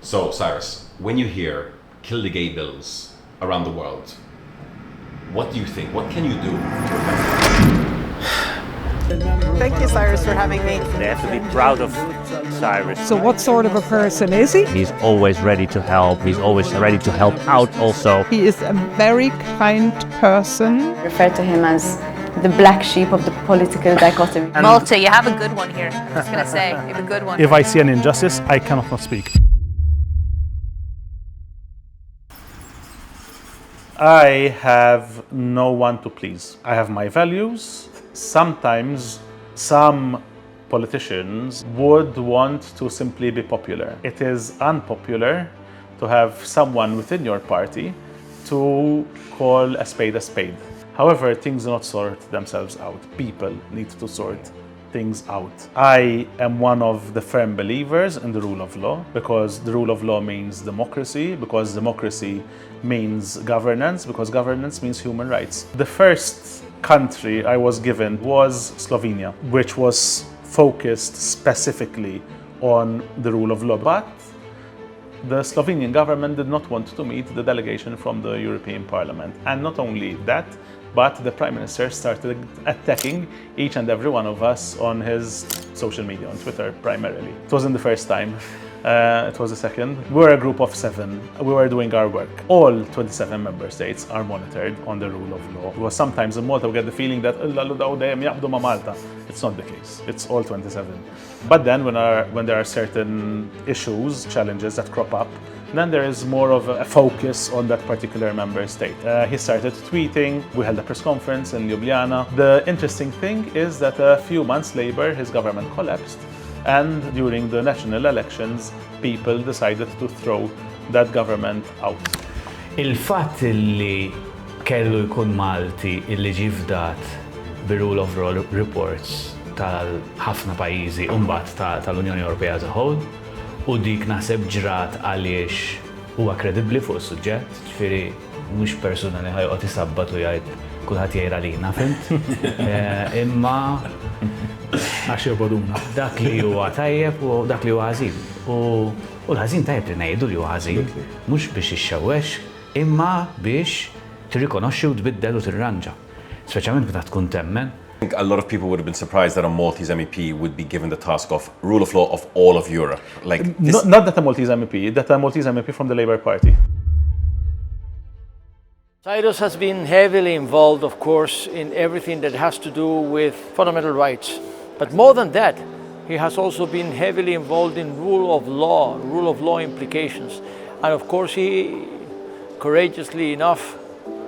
So, Cyrus, when you hear kill the gay bills around the world, what do you think? What can you do to affect Thank you, Cyrus, for having me. They have to be proud of Cyrus. So what sort of a person is he? He's always ready to help. He's always ready to help out also. He is a very kind person. Refer to him as the black sheep of the political dichotomy. Malta, you have a good one here. I'm just going to say, you have a good one. If I see an injustice, I cannot not speak. I have no one to please. I have my values. Sometimes some politicians would want to simply be popular. It is unpopular to have someone within your party to call a spade a spade. However, things do not sort themselves out. People need to sort things out. I am one of the firm believers in the rule of law, because the rule of law means democracy, because democracy means governance, because governance means human rights. The first country I was given was Slovenia, which was focused specifically on the rule of law. But the Slovenian government did not want to meet the delegation from the European Parliament. And not only that, but the Prime Minister started attacking each and every one of us on his social media, on Twitter primarily. It wasn't the first time, it was the second. We were a group of 7, we were doing our work. All 27 member states are monitored on the rule of law. Because sometimes in Malta we get the feeling that Malta. It's not the case, it's all 27. But then when there are certain issues, challenges that crop up, then there is more of a focus on that particular member state. He started tweeting, we held a press conference in Ljubljana. The interesting thing is that a few months later, his government collapsed, and during the national elections, people decided to throw that government out. Il-fatt li kellu jkun Malti illi ġie fdat bir-Rule of Law reports tal-ħafna pajjiżi u mbagħad tal-Unjoni Ewropea as a whole, u dik naħseb ġrat għaliex huwa kredibbli fuq is-suġġett, ġifieri mhux persuna li ħajqgħod isabbat u jgħid kulħadd jgħid għalina, fimt? Imma Għax joboduna. dak li huwa tajjeb u dak li huwa ħażin. U l-ħażin tajjeb li ngħidu li huwa ħażin, mhux biex ixxewwex, imma biex tirrikonoxxi u tbiddel u tirranġa. Speċjalment meta tkun temmen. I think a lot of people would have been surprised that a Maltese MEP would be given the task of rule of law of all of Europe. Like this... Not that a Maltese MEP, that a Maltese MEP from the Labour Party. Cyrus has been heavily involved, of course, in everything that has to do with fundamental rights. But more than that, he has also been heavily involved in rule of law implications. And of course, he, courageously enough,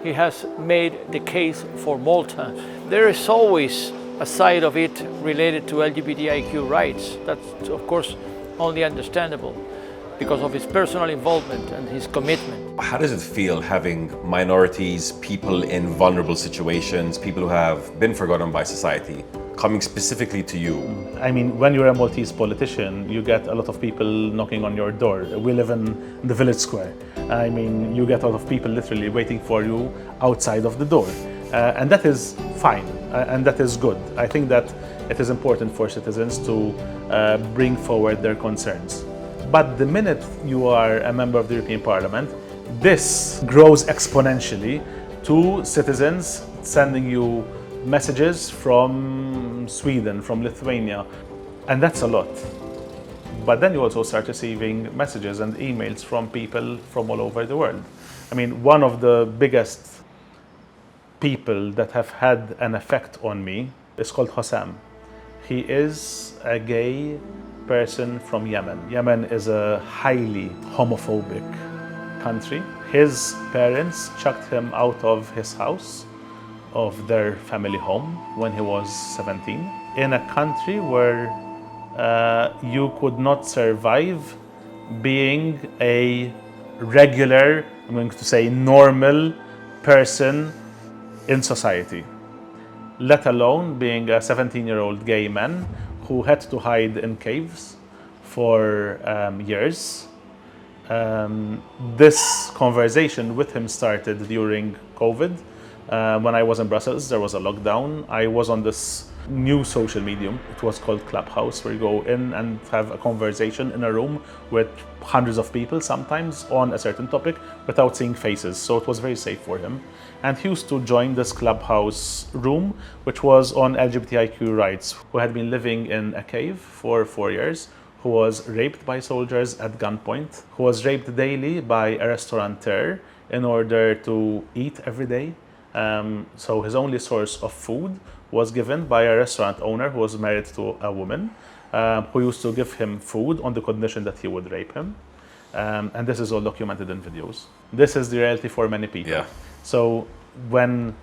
he has made the case for Malta. There is always a side of it related to LGBTIQ rights. That's, of course, only understandable because of his personal involvement and his commitment. How does it feel having minorities, people in vulnerable situations, people who have been forgotten by society, coming specifically to you? I mean, when you're a Maltese politician, you get a lot of people knocking on your door. We live in the village square. I mean, you get a lot of people literally waiting for you outside of the door. And that is fine, and that is good. I think that it is important for citizens to bring forward their concerns. But the minute you are a member of the European Parliament, this grows exponentially to citizens sending you messages from Sweden, from Lithuania, and that's a lot. But then you also start receiving messages and emails from people from all over the world. I mean, one of the biggest people that have had an effect on me is called Hossam. He is a gay person from Yemen. Yemen is a highly homophobic country. His parents chucked him out of his house, of their family home, when he was 17, in a country where you could not survive being a regular, I'm going to say normal person in society, let alone being a 17-year-old gay man who had to hide in caves for years. This conversation with him started during COVID. When I was in Brussels, there was a lockdown. I was on this new social medium. It was called Clubhouse, where you go in and have a conversation in a room with hundreds of people, sometimes on a certain topic, without seeing faces. So it was very safe for him. And he used to join this Clubhouse room, which was on LGBTIQ rights, who had been living in a cave for 4 years, who was raped by soldiers at gunpoint, who was raped daily by a restaurateur in order to eat every day. So his only source of food was given by a restaurant owner who was married to a woman, who used to give him food on the condition that he would rape him. And this is all documented in videos. This is the reality for many people. Yeah. So when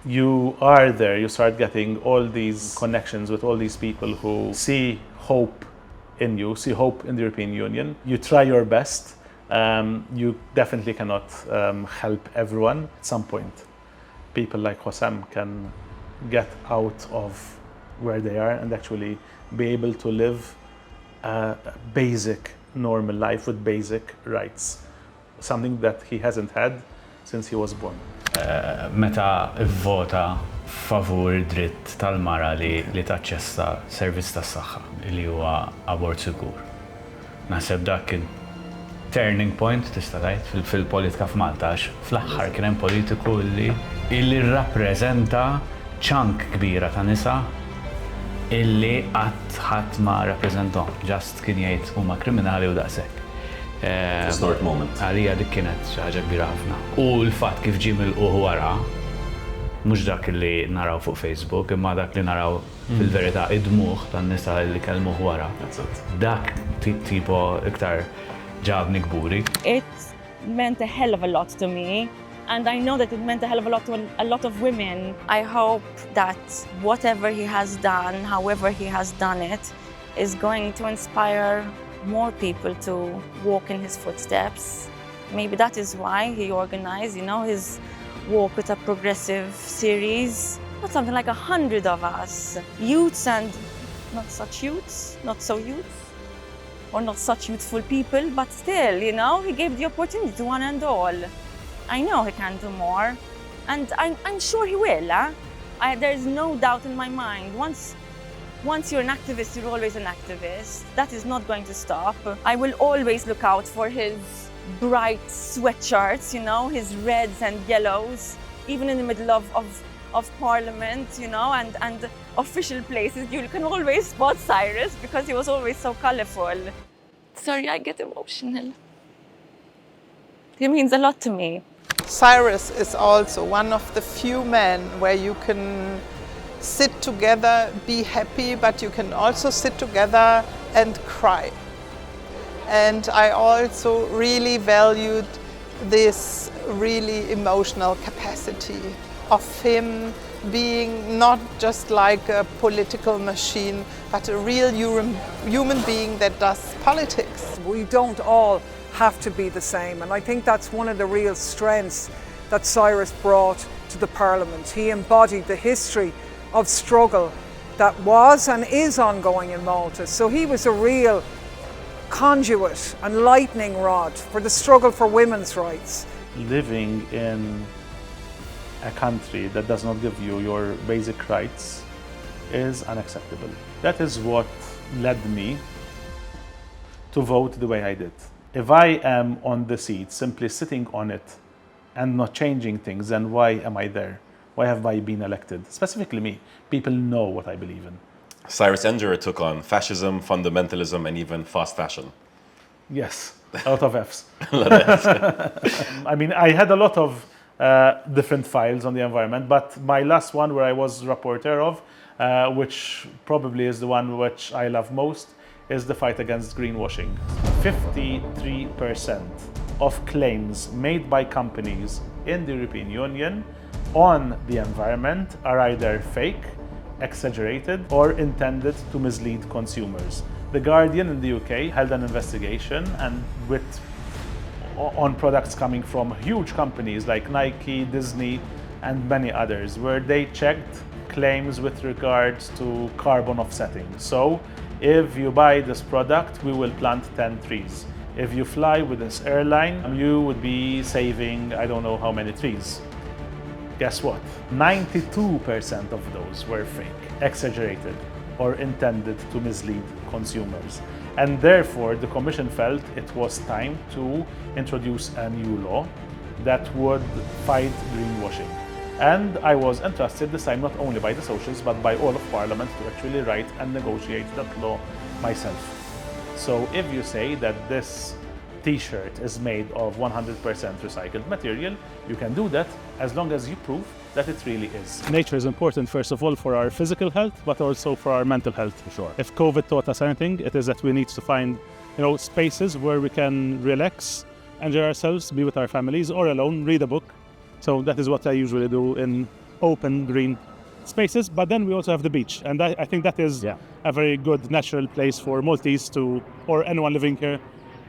you are there, you start getting all these connections with all these people who see hope in you, see hope in the European Union. You try your best. You definitely cannot help everyone. At some point, people like Hossam can get out of where they are and actually be able to live a basic, normal life with basic rights. Something that he hasn't had since he was born. Meta vvota favur dritt tal-mara li taċċessa servizz tas-saħħa li huwa abort sigur. Naħseb dak kien turning point tista' tgħid fil-politika f'Malta għax fl-aħħar kien hemm politiku illi rrappreżenta ċank kbira ta' nisa illi ħadd ma rappreżentahom, ġast kien jgħid huma kriminali u daqshekk. Historic moment. Għalija dik kienet xi ħaġa kbira ħafna. U l-fatt kif ġie milquh wara, mhux dak li naraw fuq Facebook, imma dak li naraw fil-verità id-dmuħ tan-nisa li kellmuh wara. Dak tipo iktar ġabni kburi. It meant a hell of a lot to me. And I know that it meant a hell of a lot to a lot of women. I hope that whatever he has done, however he has done it, is going to inspire more people to walk in his footsteps. Maybe that is why he organized, his Walk with a Progressive series. Not something like 100 of us, youths and not such youths, not so youths, or not such youthful people, but still, he gave the opportunity to one and all. I know he can do more, and I'm sure he will. There's no doubt in my mind. Once you're an activist, you're always an activist. That is not going to stop. I will always look out for his bright sweatshirts, his reds and yellows, even in the middle of Parliament, and official places. You can always spot Cyrus because he was always so colorful. Sorry, I get emotional. He means a lot to me. Cyrus is also one of the few men where you can sit together, be happy, but you can also sit together and cry. And I also really valued this really emotional capacity of him being not just like a political machine, but a real human being that does politics. We don't all have to be the same, and I think that's one of the real strengths that Cyrus brought to the Parliament. He embodied the history of struggle that was and is ongoing in Malta. So he was a real conduit and lightning rod for the struggle for women's rights. Living in a country that does not give you your basic rights is unacceptable. That is what led me to vote the way I did. If I am on the seat, simply sitting on it and not changing things, then why am I there? Why have I been elected? Specifically me. People know what I believe in. Cyrus Engerer took on fascism, fundamentalism, and even fast fashion. Yes, a lot of Fs. I mean, I had a lot of different files on the environment, but my last one where I was rapporteur of, which probably is the one which I love most, is the fight against greenwashing. 53% of claims made by companies in the European Union on the environment are either fake, exaggerated, or intended to mislead consumers. The Guardian in the UK held an investigation on products coming from huge companies like Nike, Disney, and many others, where they checked claims with regards to carbon offsetting. So, if you buy this product, we will plant 10 trees. If you fly with this airline, you would be saving, I don't know how many trees. Guess what? 92% of those were fake, exaggerated, or intended to mislead consumers. And therefore, the Commission felt it was time to introduce a new law that would fight greenwashing. And I was entrusted this time not only by the Socialists, but by all of Parliament to actually write and negotiate that law myself. So if you say that this T-shirt is made of 100% recycled material, you can do that as long as you prove that it really is. Nature is important, first of all, for our physical health, but also for our mental health. For sure. If COVID taught us anything, it is that we need to find, spaces where we can relax, enjoy ourselves, be with our families, or alone, read a book. So that is what I usually do in open, green spaces. But then we also have the beach, and I think that is a very good natural place for Maltese or anyone living here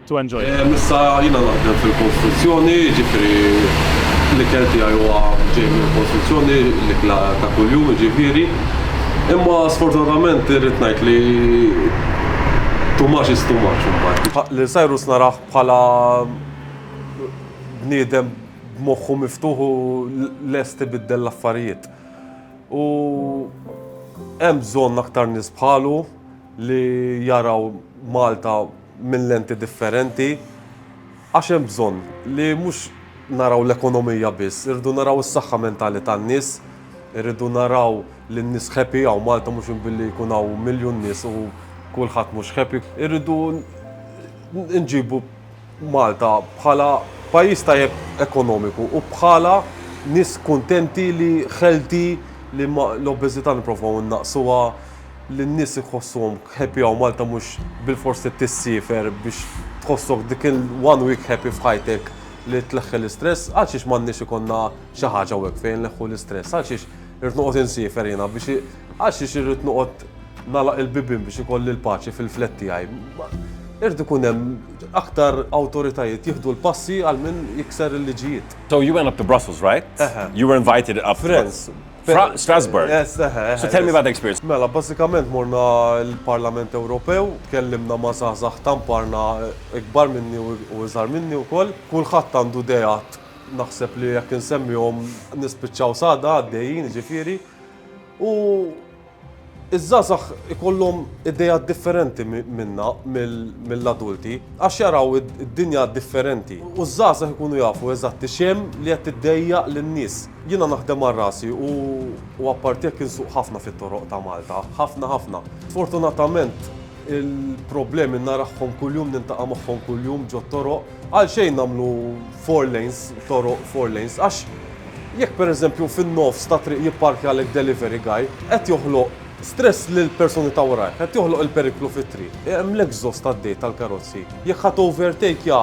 to enjoy. Missa jina naħdem fil-konstruzzjoni, ġifiri l-ikel tiegħi huwa ġej mill-konstruzzjoni, l-ikla ta' kuljum ġifieri. Imma sfortunatament irrid ngħid li too much is too much imbagħad. Li Cyrus narah bħala bniedem b'moħħu miftuħ u lest ibiddel l-affarijiet. U hemm bżonn aktar nies bħalu li jaraw Malta minn lenti differenti, għax hemm bżonn li mhux naraw l-ekonomija biss, irridu naraw is-saħħa mentali tan-nies, irridu naraw li n-nies happy hawn Malta mhux billi jkun hawn miljun nies u kulħadd mhux happy. Irridu nġibu Malta bħala pajjiż tajjeb ekonomiku u bħala nies kuntenti li healthy li l-obeżità nipprovaw innaqsuha li n-nies iħossuhom happy hawn Malta mhux bil-forsi tissiefer biex tħossok dik il-one week happy f'ħajtek li tleħħi l-istress, għaliex m'għandniex ikollna xi ħaġa hekk fejn nleħħu l-istress, għaliex irid noqgħod insiefer jiena biex għaliex irid noqgħod nagħlaq il-bibien biex ikolli l-paċi fil-flet tiegħi. Irid ikun hemm aktar awtoritajiet jieħdu l-passi għal min jikser il-liġijiet. So you went up to Brussels, right? You were invited up Friends. Strasbourg. Yes, So tell me about the experience. Mela, basikament morna l-Parlament Ewropew, tkellimna ma' saħsaħ tamparna ikbar minni u iżgħar minni wkoll. Kulħadd għandu dejat naħseb li jekk insemmihom nispiċċaw sada għaddejjin ġifieri. U iż-żgħażagħ ikollhom idejat differenti minna mill-adulti għax jaraw id-dinja differenti. U ż-żgħażagħ ikunu jafu eżatt x'hemm li qed tiddejjaq lin-nies. Jiena naħdem għal rasi u apparti jekk insuq ħafna fit-toroq ta' Malta, ħafna. Fortunatament il-problemi narahom kuljum nintaqa' magħhom kuljum ġo toroq għal xejn nagħmlu 4 lanes, toroq 4 lanes għax jekk pereżempju fin-nofs ta' triq jipparkja għalek delivery guy qed joħloq stress lil persuni ta' warajh, qed joħloq il-periklu fit-triq. Hemm l-exhaust tad-dej tal-karozzi. Jekk ħadd overtake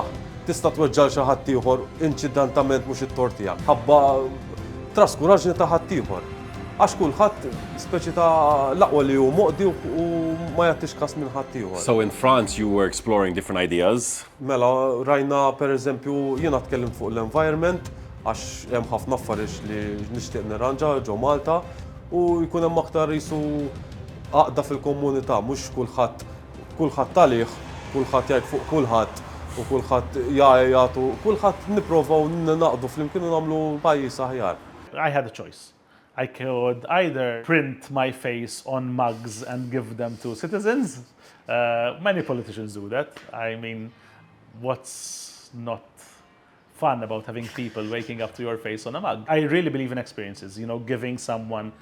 tista' tweġġal xi ħadd ieħor inċidentament mhux it-tort tiegħek. Ħabba traskuraġni ta' ħadd ieħor. Għax kulħadd speċi ta' l-aqwa li hu moqdi u ma jagħtix każ minn ħadd ieħor. So in France you were exploring different ideas. Mela rajna pereżempju jiena tkellim fuq l-environment għax hemm ħafna affarijiet li nixtieq nirranġa ġo Malta u jkun hemm aktar isu għaqda fil-komunità, mhux kulħadd talih, kulħadd jgħid fuq kulħadd u kulħadd jagħtu, kulħadd nipprovaw naqdu flimkien u nagħmlu pajjiż aħjar. I had a choice. I could either print my face on mugs and give them to citizens. Many politicians do that. I mean, what's not fun about having people waking up to your face on a mug? I really believe in experiences, giving someone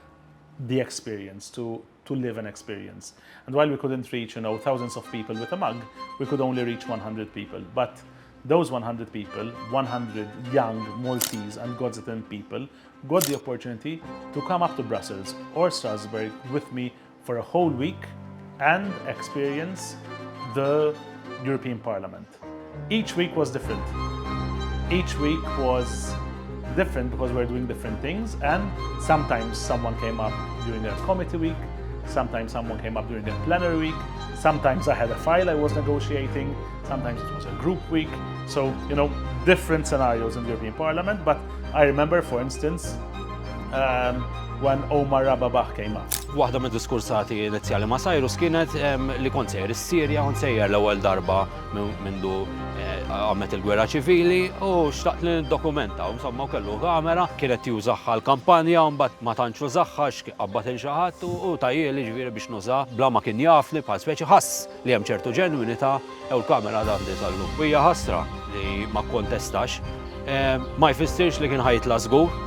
the experience to live an experience. And while we couldn't reach, thousands of people with a mug, we could only reach 100 people. But those 100 people, 100 young Maltese and Godston people, got the opportunity to come up to Brussels or Strasbourg with me for a whole week and experience the European Parliament. Each week was different. Each week was different because we're doing different things, and sometimes someone came up during a committee week, sometimes someone came up during a plenary week, sometimes I had a file I was negotiating, sometimes it was a group week. So, different scenarios in the European Parliament. But I remember, for instance, when Omar Rababah came up. Waħda mid diskursati inizjali ma' Cyrus kienet li kont sejjer is-Sirja, kont sejjer l-ewwel darba mindu għamet il-gwerra ċivili u xtaqt li n-dokumenta. Insomma, kellu kamera, kienet jużaħħa l-kampanja, mbagħad ma tantx użaħħa x'qabbat il-xaħat u tajjeli ġifieri biex nuża bla ma kien jafni bħal speċi ħass li hemm ċertu ġenwinità u l-kamera għandi sallu. Hija ħasra li ma kontestax. Ma jfissirx li kien ħajtla żgur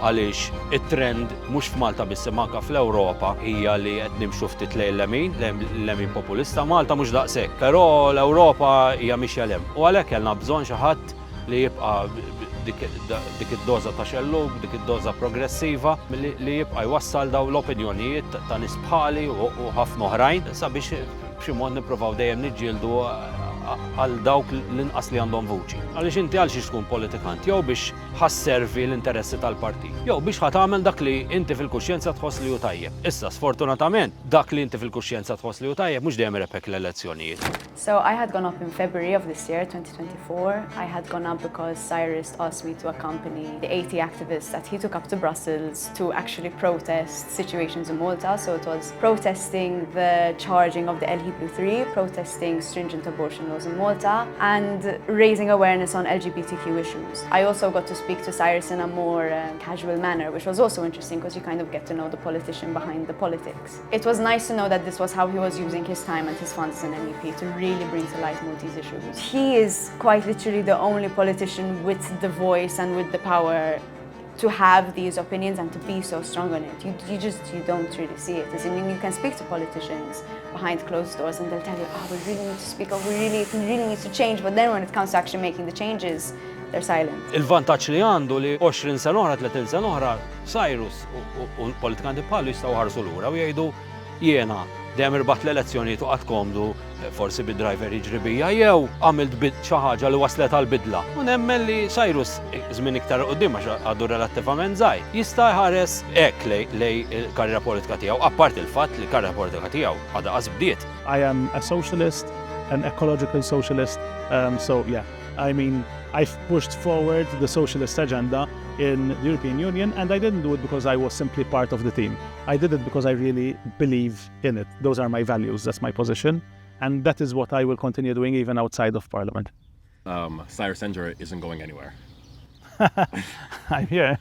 għaliex it-trend mhux f'Malta biss manka fl-Ewropa hija li qed nimxu ftit lejn l-lemin populista. Malta mhux daqshekk, però l-Ewropa hija mixja lem. U għalhekk kellna bżonn xi ħadd li jibqa' dik id-doża ta' xellug, dik id-doża progressiva li jibqa' jwassal daw l-opinjonijiet ta' nies bħali u ħafna oħrajn sabiex b'xi mod nippruvaw dejjem niġġieldu għal dawk l-inqas li għandhom vuċi. Għaliex inti għal xiex tkun politikant, jew biex ħasservi l-interessi tal-partit, jew biex ħatamel dak li inti fil-kuxjenza tħoss li hu tajjeb. Issa, sfortunatament, dak li inti fil-kuxjenza tħoss li hu tajjeb mhux dejjem irepek l-elezzjonijiet. So I had gone up in February of this year, 2024. I had gone up because Cyrus asked me to accompany the 80 activists that he took up to Brussels to actually protest situations in Malta. So it was protesting the charging of the LGB3, protesting stringent abortion laws in Malta, and raising awareness on LGBTQ issues. I also got to speak to Cyrus in a more casual manner, which was also interesting because you kind of get to know the politician behind the politics. It was nice to know that this was how he was using his time and his funds as an MEP to really bring to light Maltese issues. He is quite literally the only politician with the voice and with the power to have these opinions and to be so strong on it. You don't really see it. I mean, you can speak to politicians behind closed doors and they'll tell you, oh, we really need to speak up, we really need to change, but then when it comes to actually making the changes, they're silent. Il-vantaġġ li għandu li 20 sena oħra, 30 sena oħra, Cyrus u l-politikanti bħallu jistgħu ħarsu lura u jgħidu jiena dejjem irbaħt l-elezzjonijiet u qatt komdu forsi bid-driver jiġri bija jew għamilt xi ħaġa li waslet għall-bidla. U nemmen li Cyrus żmien iktar quddiem għax għadu relattivament żgħir jista' jħares hekk lej il-karriera politika tiegħu, apparti il-fatt li l-karriera politika tiegħu għadha qas bdiet. I am a socialist, an ecological socialist, so yeah, I mean, I've pushed forward the socialist agenda in the European Union, and I didn't do it because I was simply part of the team. I did it because I really believe in it. Those are my values, that's my position, and that is what I will continue doing even outside of Parliament. Cyrus Engerer isn't going anywhere. I'm here.